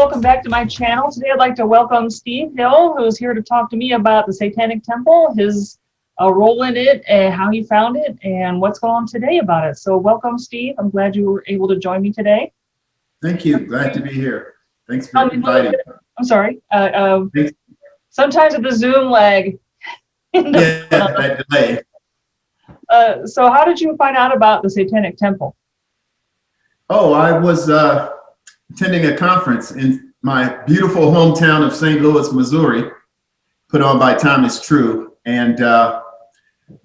welcome back to my channel. Today I'd like to welcome Steve Hill, who's here to talk to me about the Satanic Temple, his role in it, and how he found it, and what's going on today about it. So welcome, Steve. I'm glad you were able to join me today. Thank you. Glad to be here. Thanks for inviting. I'm sorry. Sometimes with the Zoom lag. Yeah, that delay. So how did you find out about the Satanic Temple? Oh, I was attending a conference in my beautiful hometown of St. Louis, Missouri, put on by Thomas True, and a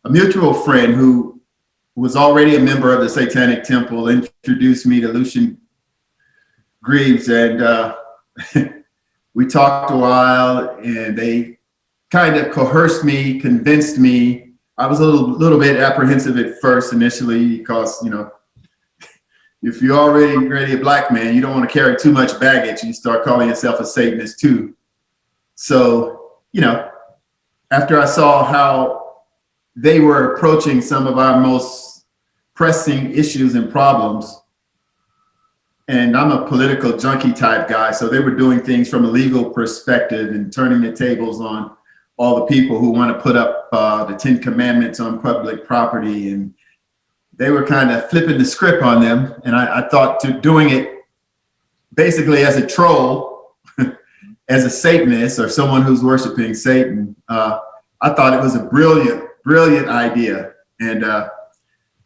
mutual friend who was already a member of the Satanic Temple introduced me to Lucian Greaves, and we talked a while, and they kind of coerced me, convinced me. I was a little bit apprehensive at first initially because, you know, if you're already a black man, you don't want to carry too much baggage. You start calling yourself a Satanist too. So, you know, after I saw how they were approaching some of our most pressing issues and problems, and I'm a political junkie type guy, so they were doing things from a legal perspective and turning the tables on all the people who want to put up the 10 Commandments on public property, and they were kind of flipping the script on them. And I thought doing it basically as a troll, as a Satanist or someone who's worshiping Satan, I thought it was a brilliant idea. And,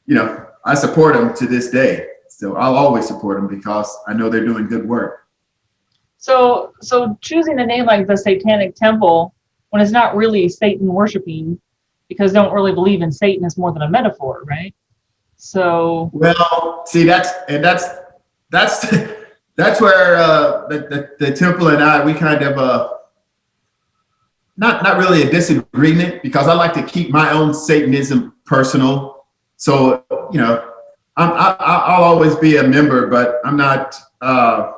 you know, I support them to this day. So I'll always support them because I know they're doing good work. So choosing a name like the Satanic Temple, when it's not really Satan worshiping, because they don't really believe in Satan, is more than a metaphor, right? So well, see, that's where the temple and I, we kind of not really a disagreement, because I like to keep my own Satanism personal. So, you know, I'll always be a member, but I'm not. I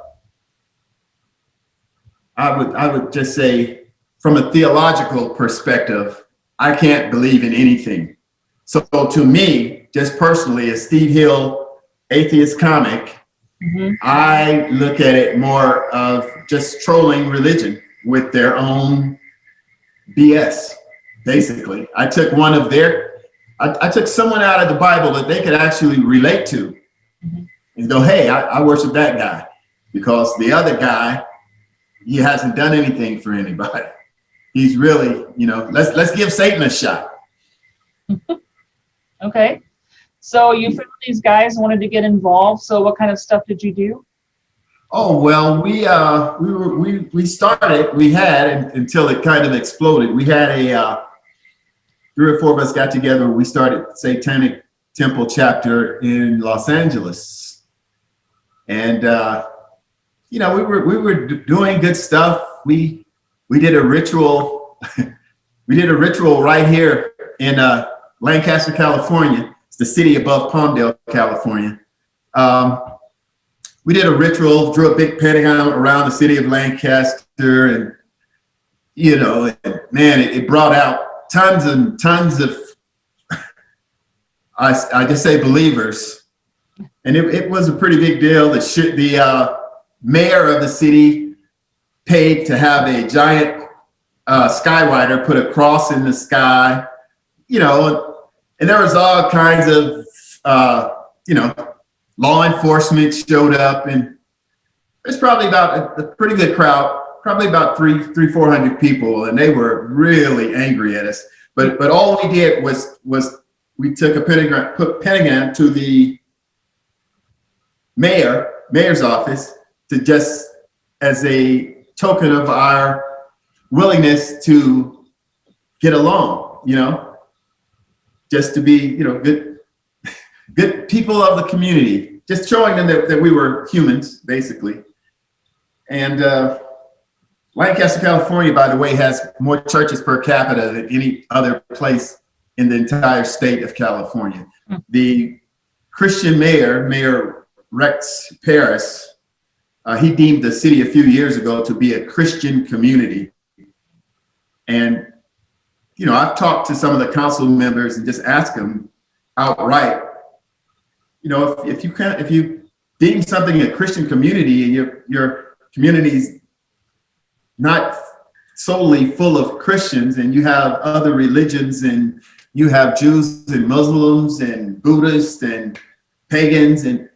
would just say, from a theological perspective, I can't believe in anything. So to me, just personally, as Steve Hill, atheist comic, I look at it more of just trolling religion with their own BS, basically. I took one of I took someone out of the Bible that they could actually relate to and go, hey, I worship that guy, because the other guy, he hasn't done anything for anybody. He's really, you know, let's give Satan a shot. Okay. So you found these guys wanted to get involved. So what kind of stuff did you do? Oh, well, we started, we had, until it kind of exploded. We had a 3 or 4 of us got together. We started Satanic Temple chapter in Los Angeles. And you know, we were doing good stuff. We did a ritual. We did a ritual right here in Lancaster, California. It's the city above Palmdale, California. We did a ritual, drew a big pentagon around the city of Lancaster, and, you know, man, it brought out tons and tons of, I just say, believers. And it was a pretty big deal. The mayor of the city paid to have a giant skyrider put a cross in the sky, you know, and there was all kinds of, you know, law enforcement showed up, and there's probably about a pretty good crowd, probably about 400 people, and they were really angry at us. But all we did was we took a pentagram, put pentagram to the mayor's office, to just as a token of our willingness to get along, you know, just to be, you know, good people of the community, just showing them that we were humans, basically. And Lancaster, California, by the way, has more churches per capita than any other place in the entire state of California. The Christian Mayor Rex Paris, he deemed the city a few years ago to be a Christian community. And, you know, I've talked to some of the council members and just asked them outright, you know, if you deem something a Christian community and you're communities not solely full of Christians, and you have other religions, and you have Jews and Muslims and Buddhists and pagans, and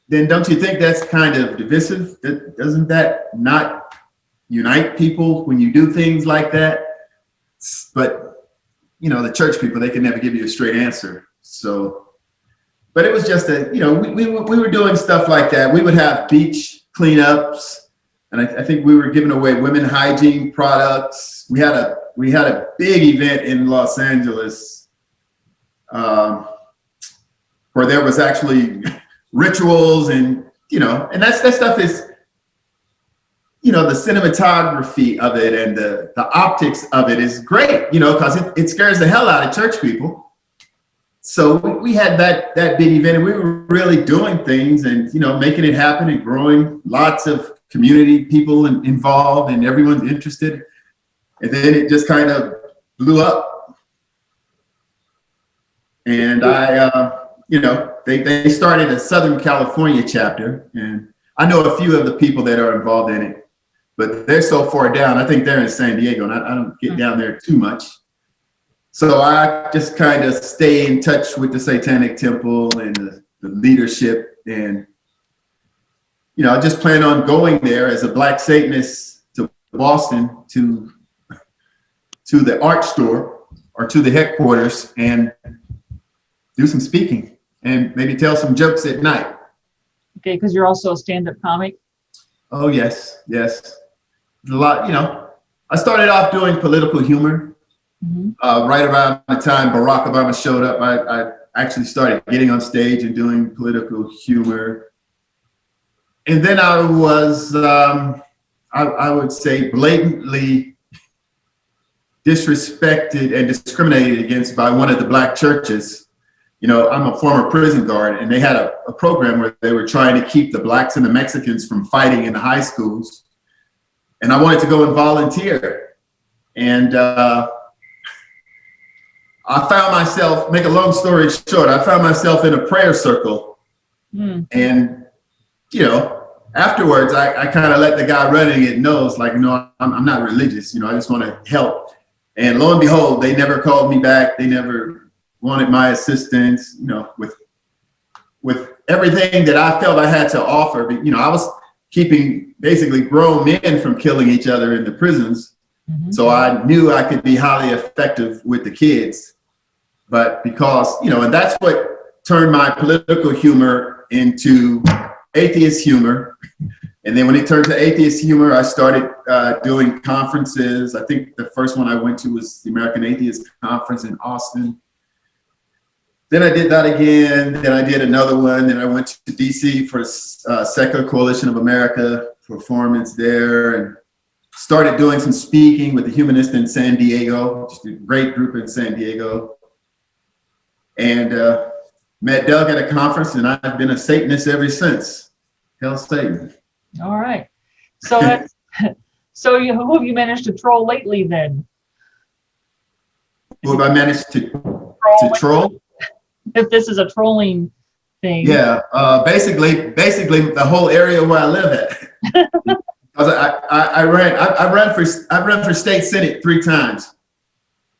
then don't you think that's kind of divisive? Doesn't that not unite people when you do things like that? But, you know, the church people, they can never give you a straight answer. So, but it was just we were doing stuff like that. We would have beach cleanups, and I think we were giving away women hygiene products. We had a big event in Los Angeles where there was actually rituals, and and that stuff is, the cinematography of it and the optics of it is great, because it scares the hell out of church people. So we had that big event, and we were really doing things and, making it happen and growing, lots of community people involved, and everyone's interested. And then it just kind of blew up. And they started a Southern California chapter, and I know a few of the people that are involved in it, but they're so far down. I think they're in San Diego, and I don't get down there too much. So I just kind of stay in touch with the Satanic Temple and the leadership, and I just plan on going there as a Black Satanist to Boston to the art store or to the headquarters and do some speaking and maybe tell some jokes at night. Okay, because you're also a stand-up comic. Oh yes. A lot, I started off doing political humor. Right around the time Barack Obama showed up, I actually started getting on stage and doing political humor. And then I was, I would say, blatantly disrespected and discriminated against by one of the Black churches. I'm a former prison guard, and they had a program where they were trying to keep the Blacks and the Mexicans from fighting in the high schools. And I wanted to go and volunteer. And I found myself, make a long story short, I found myself in a prayer circle. And, afterwards, I kind of let the guy running it know, like, I'm not religious, I just want to help. And lo and behold, they never called me back. They never wanted my assistance, with everything that I felt I had to offer. But, I was keeping basically grown men from killing each other in the prisons. So I knew I could be highly effective with the kids. But because, and that's what turned my political humor into atheist humor. And then when it turned to atheist humor, I started doing conferences. I think the first one I went to was the American Atheist Conference in Austin. Then I did that again. Then I did another one. Then I went to DC for Secular Coalition of America performance there, and started doing some speaking with the Humanists in San Diego, just a great group in San Diego. And met Doug at a conference, and I've been a Satanist ever since. Hell Satan. All right. So who have you managed to troll lately then? Who have I managed to troll? If this is a trolling thing. Yeah, basically the whole area where I live at. I ran for state senate 3 times.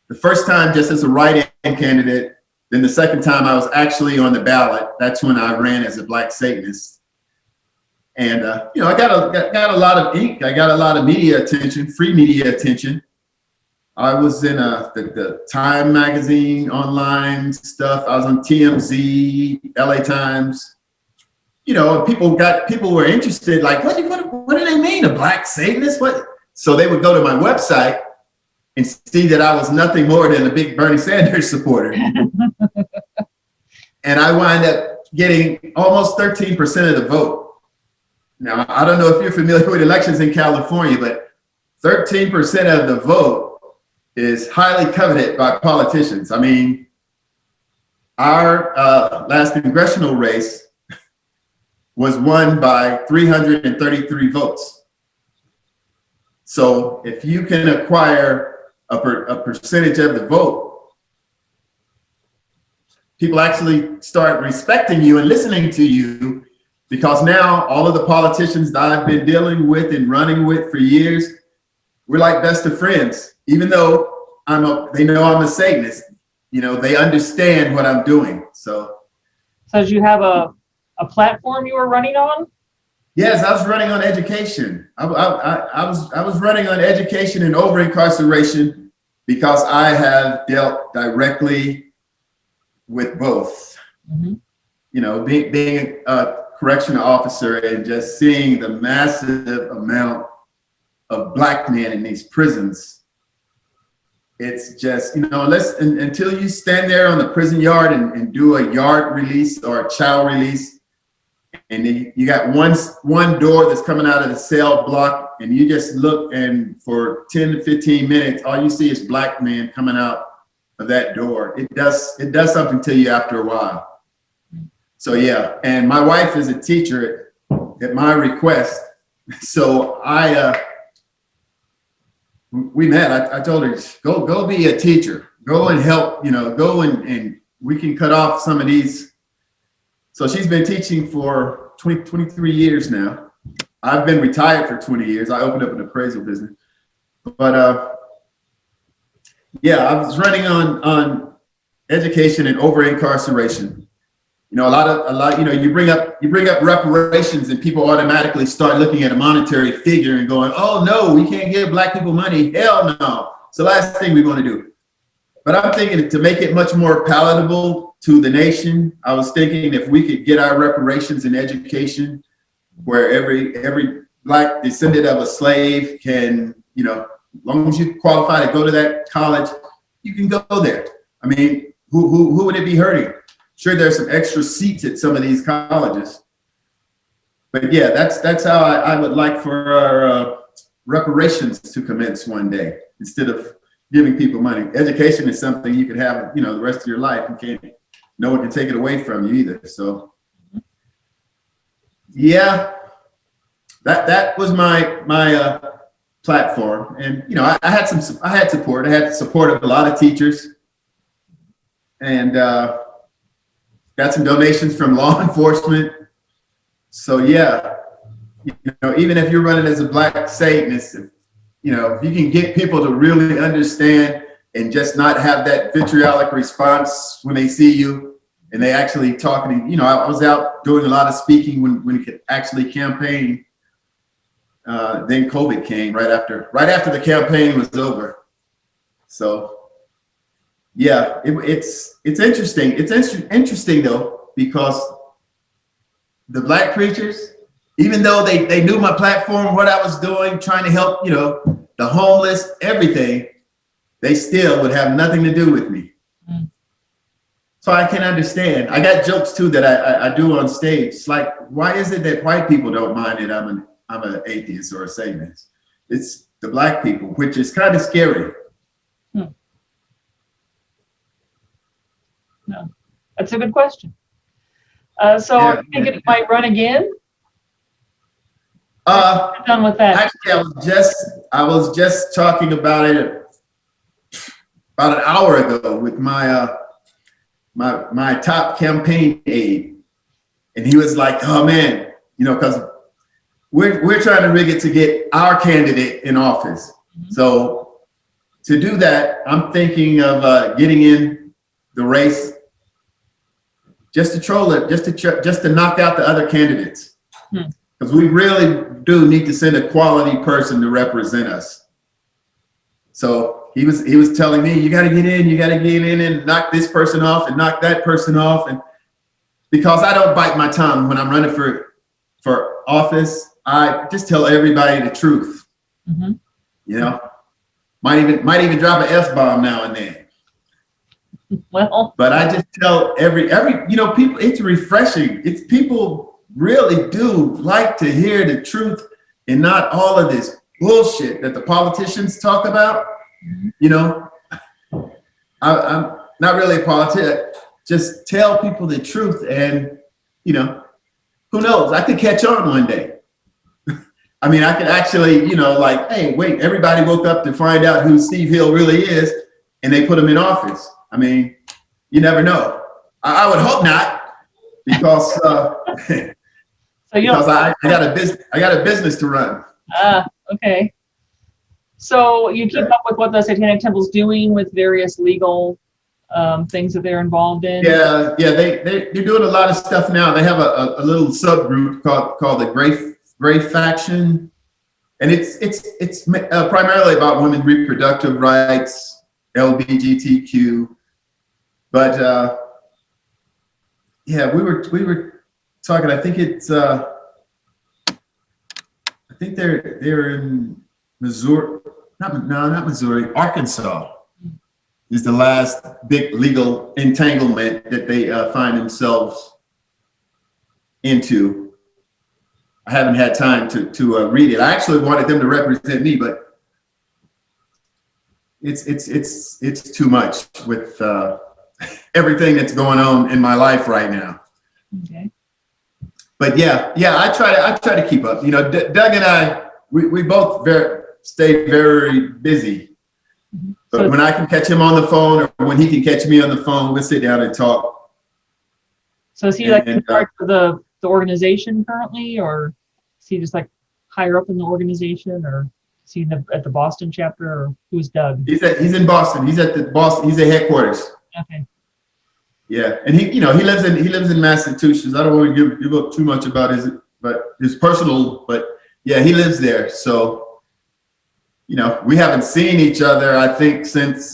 The first time just as a write-in candidate. Then the second time I was actually on the ballot. That's when I ran as a Black Satanist. And I got a lot of ink. I got a lot of media attention, free media attention. I was in the Time magazine, online stuff. I was on TMZ, LA Times. People were interested. Like, what do they mean, a Black Satanist? What? So they would go to my website and see that I was nothing more than a big Bernie Sanders supporter. And I wind up getting almost 13% of the vote. Now, I don't know if you're familiar with elections in California, but 13% of the vote is highly coveted by politicians. I mean, our last congressional race was won by 333 votes. So if you can acquire a percentage of the vote, people actually start respecting you and listening to you because now all of the politicians that I've been dealing with and running with for years, we're like best of friends. Even though they know I'm a Satanist, you know, they understand what I'm doing. So did you have a platform you were running on? yes, I was running on education. I was running on education and over incarceration because I have dealt directly with both. Mm-hmm. You know, being a correctional officer and just seeing the massive amount of Black men in these prisons. It's just, you know, until you stand there on the prison yard and do a yard release or a child release, and then you got one door that's coming out of the cell block, and you just look, and for 10 to 15 minutes, all you see is Black men coming out of that door. It does something to you after a while. So yeah, and my wife is a teacher at my request. So we met. I told her, go be a teacher. Go and help, you know, go and we can cut off some of these. So she's been teaching for 23 years now. I've been retired for 20 years. I opened up an appraisal business. But yeah, I was running on education and over incarceration. You know, a lot, you know, you bring up reparations and people automatically start looking at a monetary figure and going, oh no, we can't give Black people money. Hell no. It's the last thing we want to do. But I'm thinking to make it much more palatable to the nation, I was thinking if we could get our reparations in education, where every Black descendant of a slave can, you know, as long as you qualify to go to that college, you can go there. I mean, who would it be hurting? Sure, there's some extra seats at some of these colleges. But yeah, that's how I would like for our reparations to commence one day, instead of giving people money. Education is something you can have, you know, the rest of your life. No one can take it away from you either. So yeah, that was my platform. And you know, I had support. I had the support of a lot of teachers, and got some donations from law enforcement. So yeah, you know, even if you're running as a Black Satanist, you know, if you can get people to really understand and just not have that vitriolic response when they see you and they actually talking, you know, I was out doing a lot of speaking when we could actually campaign. Then COVID came right after the campaign was over. So yeah, it's interesting. It's interesting though, because the Black preachers, even though they knew my platform, what I was doing, trying to help, you know, the homeless, everything, they still would have nothing to do with me. Mm. So I can understand. I got jokes too that I do on stage. It's like, why is it that white people don't mind that I'm an atheist or a Satanist? It's the Black people, which is kind of scary. No, that's a good question. So Yeah, are you thinking it might run again? Done with that. Actually, I was just talking about it about an hour ago with my my top campaign aide, and he was like, "Oh man, you know, because we're trying to rig it to get our candidate in office. Mm-hmm. So to do that, I'm thinking of getting in the race just to troll it, just to knock out the other candidates, because we really do need to send a quality person to represent us." So he was telling me, you got to get in and knock this person off and knock that person off. And because I don't bite my tongue when I'm running for office, I just tell everybody the truth. Mm-hmm. You know, might even drop an F-bomb now and then. Well, but I just tell every you know, people, it's refreshing. It's people really do like to hear the truth and not all of this bullshit that the politicians talk about. You know, I'm not really a politician. Just tell people the truth, and you know, who knows? I could catch on one day. I mean, I could actually, you know, like, hey, wait, everybody woke up to find out who Steve Hill really is, and they put him in office. I mean, you never know. I would hope not, because. So you because don't. I got a business to run. Okay. So you keep up with what the Satanic Temple's doing with various legal things that they're involved in? Yeah, they're doing a lot of stuff now. They have a little subgroup called the Gray Faction, and it's primarily about women's reproductive rights, LGBTQ. But yeah, we were talking. I think they're in Missouri. Not Missouri. Arkansas is the last big legal entanglement that they find themselves into. I haven't had time to read it. I actually wanted them to represent me, but it's too much with everything that's going on in my life right now. Okay. But yeah, I try to keep up. You know, Doug and I, we both stay very busy. But So, when I can catch him on the phone, or when he can catch me on the phone, we'll sit down and talk. so is he like in charge of the organization currently, or is he just like higher up in the organization, or is he at the Boston chapter, or who's Doug? He's in Boston. He's at the Boston. He's at headquarters. Okay. Yeah, and he lives in Massachusetts. I don't want to give up too much about his personal, but yeah, he lives there. So, you know, we haven't seen each other, I think, since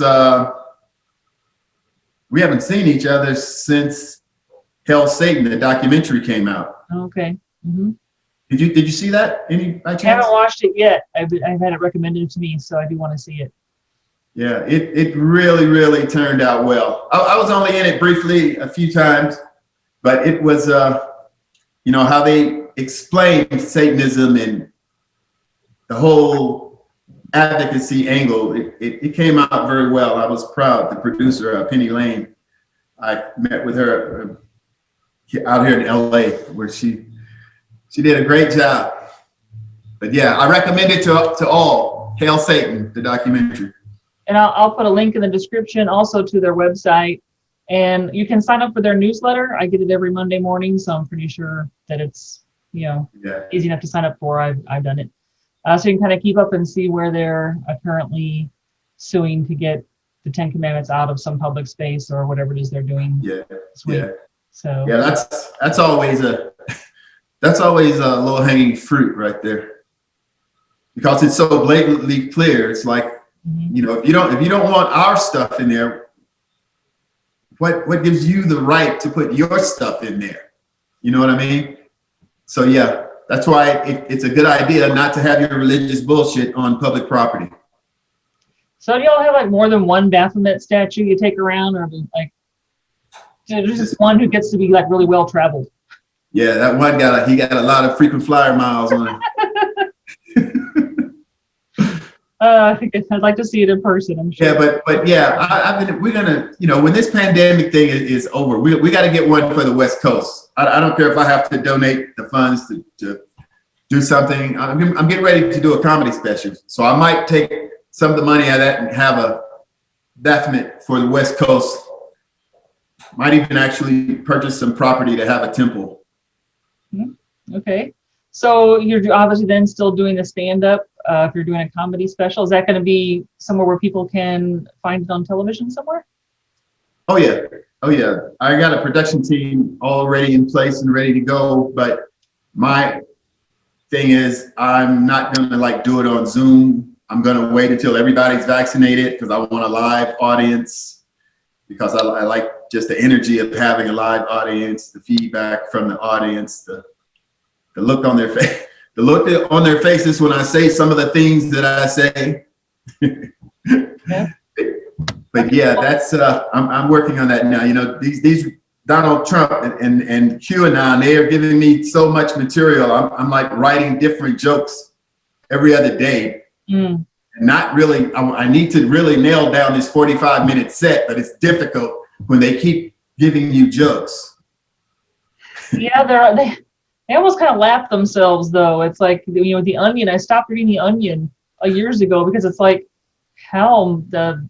Hell Satan, the documentary, came out. Okay. Mm-hmm. Did you see that by chance? I haven't watched it yet. I've had it recommended to me, so I do want to see it. Yeah, it really turned out well. I was only in it briefly a few times, but it was, you know, how they explained Satanism and the whole advocacy angle. It came out very well. I was proud. The producer, Penny Lane, I met with her out here in LA, where she did a great job. But yeah, I recommend it to all. Hail Satan, the documentary. And I'll put a link in the description also to their website, and you can sign up for their newsletter. I get it every Monday morning, so I'm pretty sure that it's, you know, easy enough to sign up for. I've done it. So you can kind of keep up and see where they're currently suing to get the 10 Commandments out of some public space or whatever it is they're doing. Yeah. Sweet. Yeah. So yeah, that's always a low hanging fruit right there, because it's so blatantly clear. It's like, you know, if you don't want our stuff in there, what gives you the right to put your stuff in there? You know what I mean? So yeah, that's why it's a good idea not to have your religious bullshit on public property. So do y'all have like more than one Baphomet statue you take around, or like there's just one who gets to be like really well traveled? Yeah, that one got a lot of frequent flyer miles on it. I think I'd like to see it in person, I'm sure. Yeah, but yeah, we're gonna, you know, when this pandemic thing is over, we got to get one for the West Coast. I don't care if I have to donate the funds to do something. I'm getting ready to do a comedy special, so I might take some of the money out of that and have a Baphomet for the West Coast. Might even actually purchase some property to have a temple. Okay. So you're obviously then still doing the stand-up. If you're doing a comedy special, is that going to be somewhere where people can find it on television somewhere? Oh yeah. I got a production team already in place and ready to go. But my thing is, I'm not going to like do it on Zoom. I'm going to wait until everybody's vaccinated, because I want a live audience, because I like just the energy of having a live audience, the feedback from the audience, the look on their face, the look on their faces when I say some of the things that I say. Yeah. But yeah, that's I'm working on that now. You know, these Donald Trump and QAnon, they are giving me so much material. I'm like writing different jokes every other day. And not really, I need to really nail down this 45-minute set, but it's difficult when they keep giving you jokes. Yeah, they almost kind of lap themselves, though. It's like, you know, The Onion. I stopped reading The Onion years ago, because it's like, how the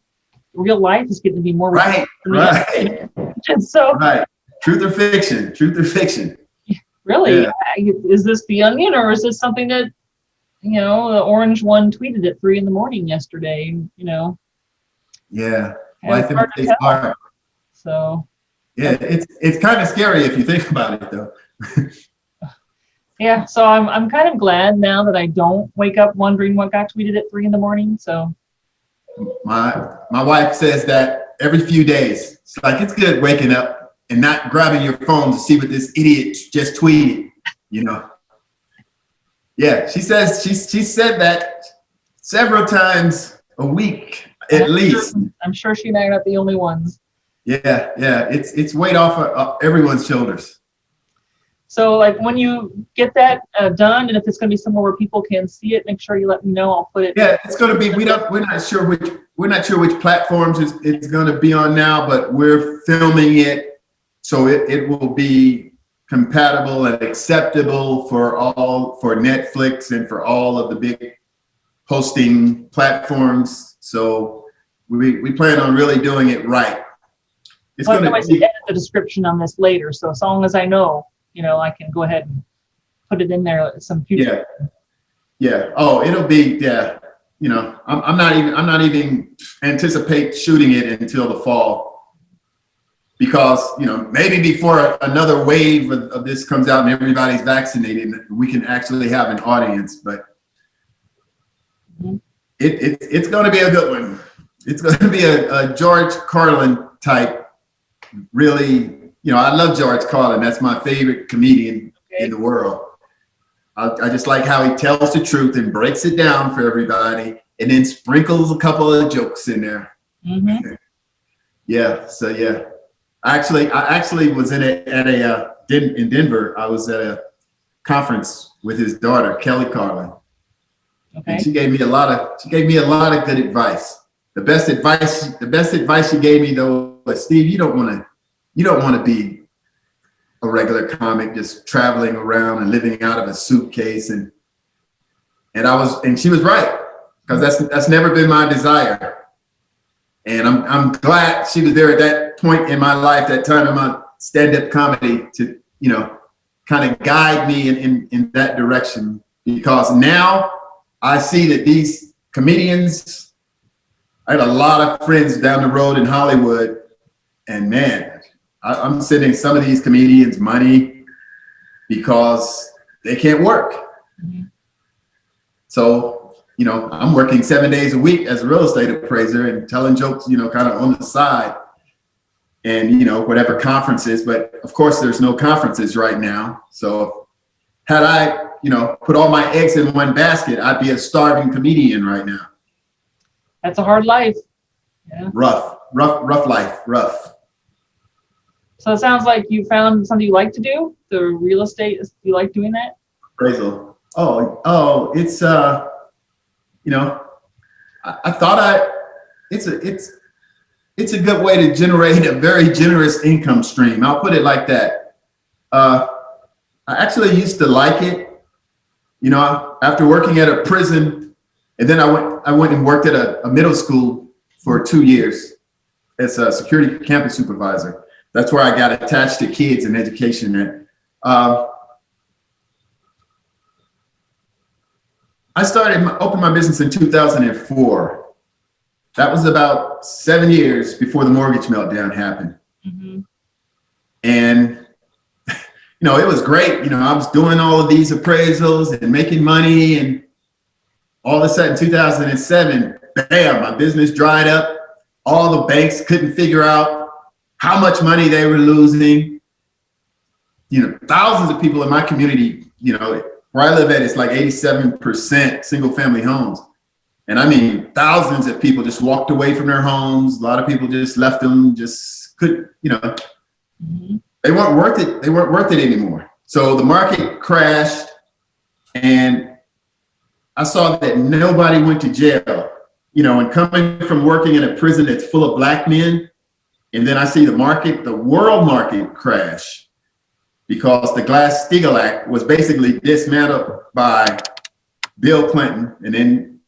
real life is getting to be more right. And so right. Truth or fiction. Really? Yeah. Is this the Onion, or is this something that, the orange one tweeted at 3 a.m. yesterday? Yeah. It's Life hard to imitates tell. art. So, Yeah, it's kind of scary if you think about it, though. yeah. So I'm kind of glad now that I don't wake up wondering what got tweeted at 3 a.m. So, My wife says that every few days. It's like it's good waking up and not grabbing your phone to see what this idiot just tweeted. You know. Yeah, she says she said that several times a week and at least. I'm sure she and I are not the only ones. Yeah, yeah, it's weight off of everyone's shoulders. So, like, when you get that done, and if it's going to be somewhere where people can see it, make sure you let me know. I'll put it. Yeah, it's going to be. We're not sure which platforms it's going to be on now, but we're filming it so it will be compatible and acceptable for Netflix and for all of the big hosting platforms. So we plan on really doing it right. It's Well, I going can to always be. edit the description on this later. So as long as I know, I can go ahead and put it in there at some future. Yeah. Oh, it'll be. Yeah. I'm not even anticipate shooting it until the fall, because maybe before another wave of this comes out and everybody's vaccinated, we can actually have an audience. But it's going to be a good one. It's going to be a George Carlin type. Really, I love George Carlin. That's my favorite comedian in the world. I just like how he tells the truth and breaks it down for everybody, and then sprinkles a couple of jokes in there. Mm-hmm. Yeah. So yeah, I actually was in Denver. I was at a conference with his daughter, Kelly Carlin, Okay. and she gave me a lot of good advice. The best advice she gave me though was, Steve, you don't want to be a regular comic just traveling around and living out of a suitcase, and she was right, because that's never been my desire. And I'm glad she was there at that point in my life, that time in my stand-up comedy, to kind of guide me in that direction, because now I see that these comedians, I had a lot of friends down the road in Hollywood, and man, I'm sending some of these comedians money because they can't work. Mm-hmm. So, I'm working 7 days a week as a real estate appraiser and telling jokes, kind of on the side, and, whatever conferences. But of course, there's no conferences right now. So had I, put all my eggs in one basket, I'd be a starving comedian right now. That's a hard life. Yeah. Rough life, rough. So it sounds like you found something you like to do. The real estate, you like doing that? Appraisal. Oh, it's I thought it's a good way to generate a very generous income stream. I'll put it like that. I actually used to like it. After working at a prison, and then I went and worked at a middle school for 2 years as a security campus supervisor. That's where I got attached to kids and education. I opened my business in 2004. That was about 7 years before the mortgage meltdown happened. Mm-hmm. And, it was great. I was doing all of these appraisals and making money. And all of a sudden, 2007, bam, my business dried up. All the banks couldn't figure out how much money they were losing. Thousands of people in my community, where I live at, it's like 87% single family homes. And I mean, thousands of people just walked away from their homes. A lot of people just left them, just couldn't, Mm-hmm. They weren't worth it. They weren't worth it anymore. So the market crashed, and I saw that nobody went to jail, and coming from working in a prison that's full of black men, and then I see the world market crash, because the Glass-Steagall Act was basically dismantled by Bill Clinton, and then,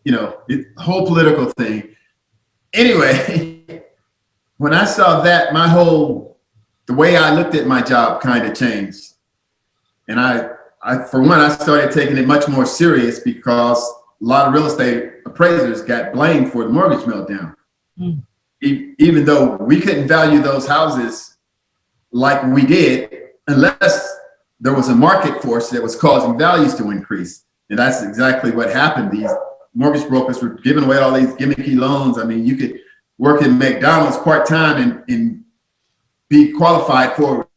the whole political thing. Anyway, when I saw that, the way I looked at my job kind of changed. And for one, I started taking it much more serious because a lot of real estate appraisers got blamed for the mortgage meltdown. Mm. Even though we couldn't value those houses like we did unless there was a market force that was causing values to increase. And that's exactly what happened. These mortgage brokers were giving away all these gimmicky loans. I mean, you could work in McDonald's part-time and be qualified for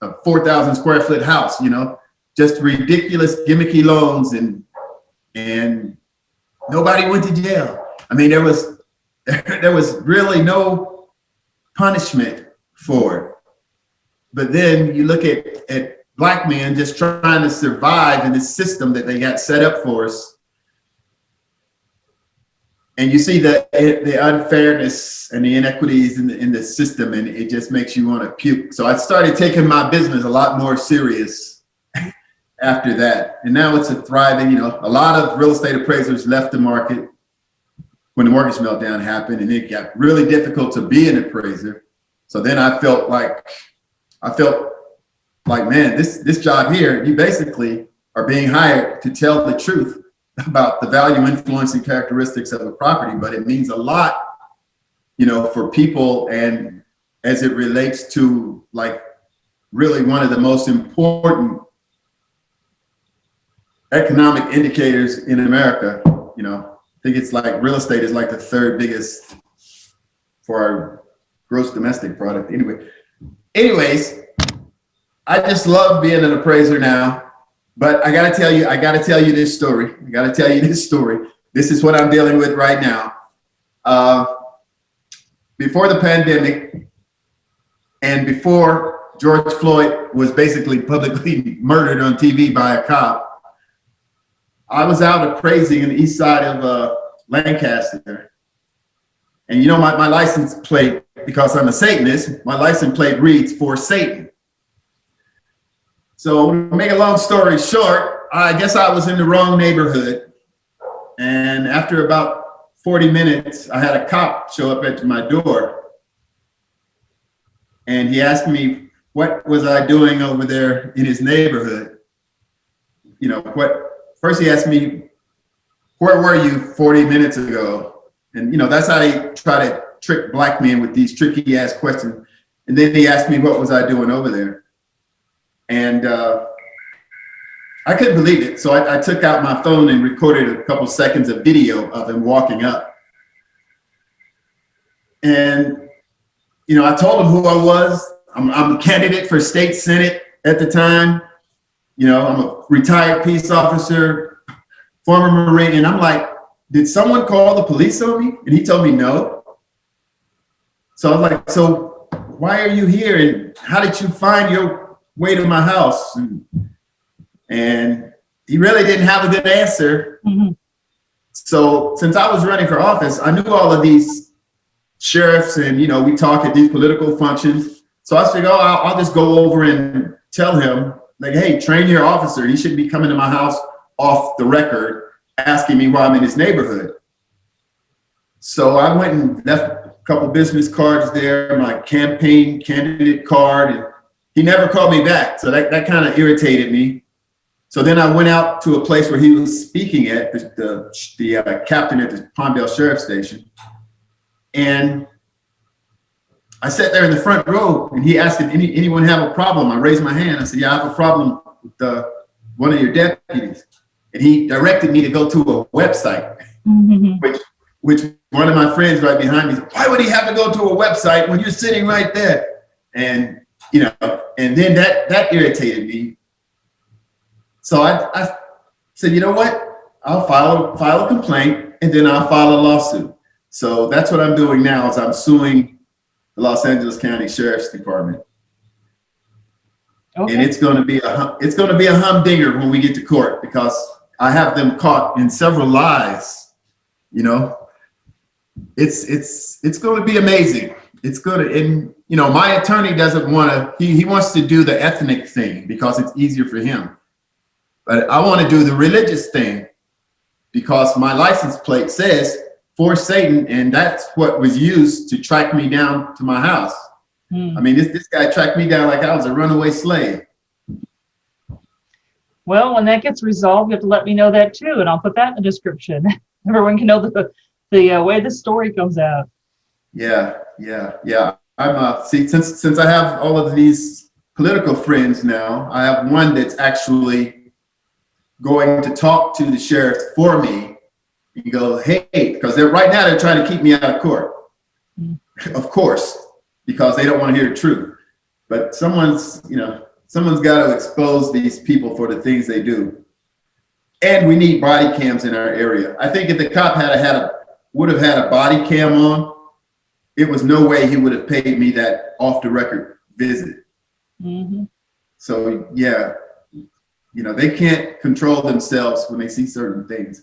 a 4,000 square foot house, you know, just ridiculous gimmicky loans, and nobody went to jail. I mean, there was really no punishment for it. But then you look at Black men just trying to survive in this system that they got set up for us. And you see the unfairness and the inequities in the system, and it just makes you want to puke. So I started taking my business a lot more serious after that. And now it's a thriving, you know, a lot of real estate appraisers left the market when the mortgage meltdown happened, and it got really difficult to be an appraiser. So then I felt like, man, this job here, you basically are being hired to tell the truth about the value influencing characteristics of a property, but it means a lot, you know, for people, and as it relates to like really one of the most important economic indicators in America. You know, I think it's like real estate is like the third biggest for our gross domestic product. Anyways, I just love being an appraiser now. But I gotta tell you this story. This is what I'm dealing with right now. Before the pandemic and before George Floyd was basically publicly murdered on TV by a cop, I was out appraising in the east side of Lancaster. And you know, my license plate, because I'm a Satanist, my license plate reads "For Satan." So to make a long story short, I guess I was in the wrong neighborhood. And after about 40 minutes, I had a cop show up at my door. And he asked me, what was I doing over there in his neighborhood? You know, first he asked me, where were you 40 minutes ago? And, you know, that's how they try to trick Black men with these tricky ass questions. And then he asked me, what was I doing over there? And I couldn't believe it. So I took out my phone and recorded a couple seconds of video of him walking up. And, you know, I told him who I was. I'm a candidate for state senate at the time. You know, I'm a retired peace officer, former Marine. And I'm like, did someone call the police on me? And he told me no. So I was like, so why are you here? And how did you find your way to my house? And he really didn't have a good answer. Mm-hmm. So since I was running for office, I knew all of these sheriffs, and, you know, we talk at these political functions. So I figured, I'll just go over and tell him, like, hey, train your officer. He shouldn't be coming to my house off the record asking me why I'm in his neighborhood. So I went and left a couple business cards there, my campaign candidate card, and he never called me back. So that kind of irritated me. So then I went out to a place where he was speaking at, the captain at the Palmdale Sheriff Station. And I sat there in the front row, and he asked if anyone have a problem. I raised my hand. I said, yeah, I have a problem with one of your deputies. And he directed me to go to a website, mm-hmm. which one of my friends right behind me said, why would he have to go to a website when you're sitting right there? And, you know, and then that irritated me. So I said, you know what? I'll file a complaint, and then I'll file a lawsuit. So that's what I'm doing now, is I'm suing the Los Angeles County Sheriff's Department. Okay. And it's going to be a humdinger when we get to court, because I have them caught in several lies. You know, it's going to be amazing. It's going to, and you know, my attorney doesn't want to. He wants to do the ethnic thing because it's easier for him, but I want to do the religious thing because my license plate says "For Satan," and that's what was used to track me down to my house. I mean, this guy tracked me down like I was a runaway slave. Well, when that gets resolved, you have to let me know that too, and I'll put that in the description. Everyone can know the way the story comes out. Yeah, yeah, yeah. I'm see, since I have all of these political friends now, I have one that's actually going to talk to the sheriff for me and go, hey, because right now they're trying to keep me out of court, of course, because they don't want to hear the truth. But someone's got to expose these people for the things they do. And we need body cams in our area. I think if the cop would have had a body cam on, it was no way he would have paid me that off the record visit. Mm-hmm. So yeah, they can't control themselves when they see certain things.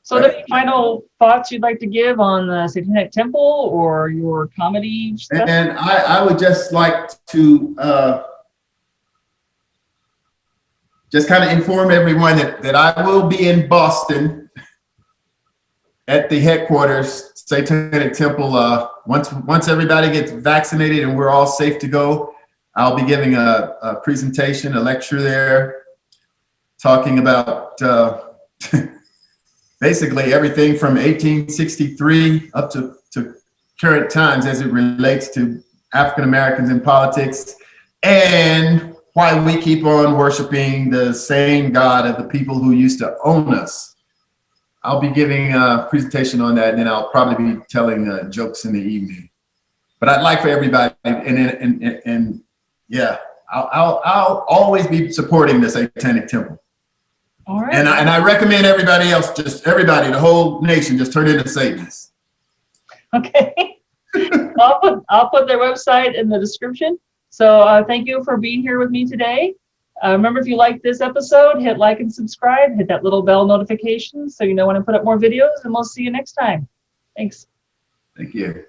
So, any final thoughts you'd like to give on the Satanic Temple or your comedy stuff? And I would just like to just kind of inform everyone that I will be in Boston at the headquarters, Satanic Temple. Once everybody gets vaccinated and we're all safe to go, I'll be giving a presentation, a lecture there, talking about basically everything from 1863 up to current times as it relates to African Americans in politics, and why we keep on worshiping the same God of the people who used to own us. I'll be giving a presentation on that, and then I'll probably be telling jokes in the evening. But I'd like for everybody, and yeah, I'll always be supporting the Satanic Temple. All right. And I recommend everybody else, the whole nation, just turn into Satanists. Okay. I'll put their website in the description. So thank you for being here with me today. Remember, if you like this episode, hit like and subscribe, hit that little bell notification so you know when I put up more videos, and we'll see you next time. Thanks. Thank you.